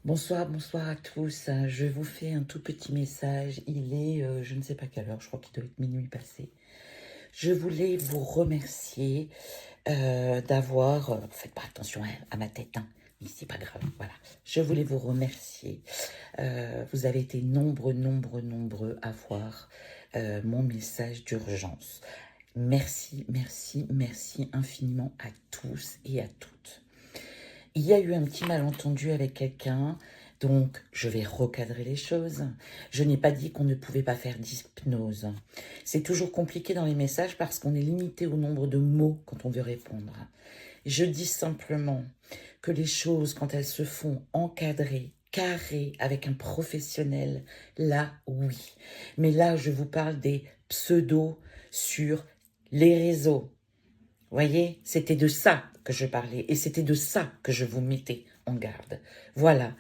Bonsoir, bonsoir à tous. Je vous fais un tout petit message. Il est, je ne sais pas quelle heure, je crois qu'il doit être minuit passé. Je voulais vous remercier d'avoir... faites pas attention à ma tête, hein, mais c'est pas grave, voilà. Je voulais vous remercier. Vous avez été nombreux à voir mon message d'urgence. Merci, merci, merci infiniment à tous et à toutes. Il y a eu un petit malentendu avec quelqu'un, donc je vais recadrer les choses. Je n'ai pas dit qu'on ne pouvait pas faire d'hypnose. C'est toujours compliqué dans les messages parce qu'on est limité au nombre de mots quand on veut répondre. Je dis simplement que les choses, quand elles se font encadrées, carrées, avec un professionnel, là, oui. Mais là, je vous parle des pseudos sur les réseaux. Voyez, c'était de ça que je parlais et c'était de ça que je vous mettais en garde. Voilà.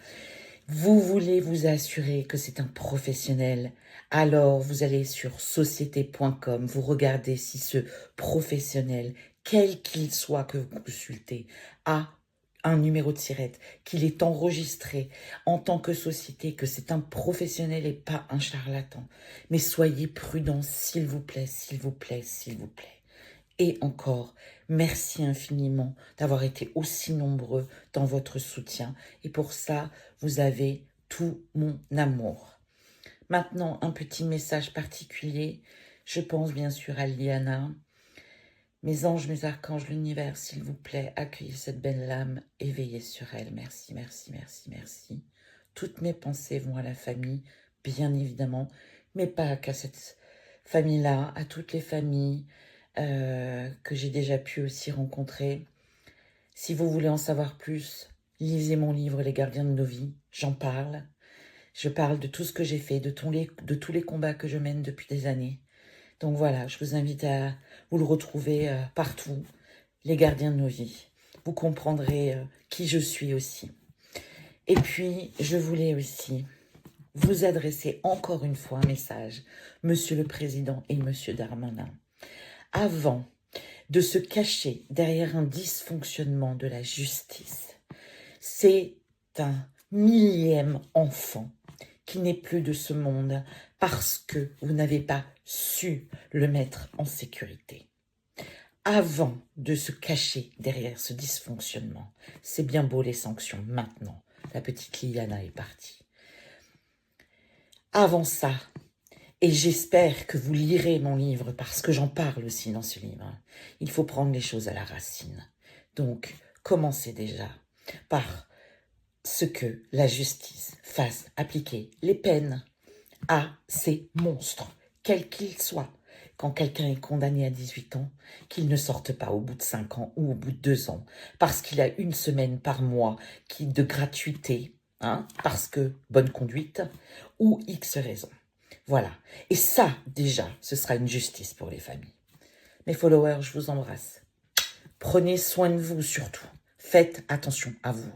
Vous voulez vous assurer que c'est un professionnel, alors vous allez sur société.com, vous regardez si ce professionnel, quel qu'il soit que vous consultez, a un numéro de SIRET, qu'il est enregistré en tant que société, que c'est un professionnel et pas un charlatan. Mais soyez prudents, s'il vous plaît, s'il vous plaît, s'il vous plaît. Et encore, merci infiniment d'avoir été aussi nombreux dans votre soutien. Et pour ça, vous avez tout mon amour. Maintenant, un petit message particulier. Je pense bien sûr à Liana. Mes anges, mes archanges, l'univers, s'il vous plaît, accueillez cette belle âme et veillez sur elle. Merci, merci, merci, merci. Toutes mes pensées vont à la famille, bien évidemment, mais pas qu'à cette famille-là, à toutes les familles que j'ai déjà pu aussi rencontrer. Si vous voulez en savoir plus, lisez mon livre Les gardiens de nos vies, j'en parle. Je parle de tout ce que j'ai fait, de tous les combats que je mène depuis des années. Donc voilà, je vous invite à vous le retrouver partout, Les gardiens de nos vies. Vous comprendrez qui je suis aussi. Et puis, je voulais aussi vous adresser encore une fois un message, Monsieur le Président et Monsieur Darmanin. Avant de se cacher derrière un dysfonctionnement de la justice, c'est un millième enfant qui n'est plus de ce monde parce que vous n'avez pas su le mettre en sécurité. Avant de se cacher derrière ce dysfonctionnement, c'est bien beau les sanctions maintenant. La petite Liliana est partie. Avant ça, et j'espère que vous lirez mon livre parce que j'en parle aussi dans ce livre, il faut prendre les choses à la racine. Donc, commencez déjà par ce que la justice fasse appliquer les peines à ces monstres, quels qu'ils soient. Quand quelqu'un est condamné à 18 ans, qu'il ne sorte pas au bout de 5 ans ou au bout de 2 ans, parce qu'il a une semaine par mois de gratuité, parce que bonne conduite, ou X raison. Voilà. Et ça, déjà, ce sera une justice pour les familles. Mes followers, je vous embrasse. Prenez soin de vous surtout. Faites attention à vous.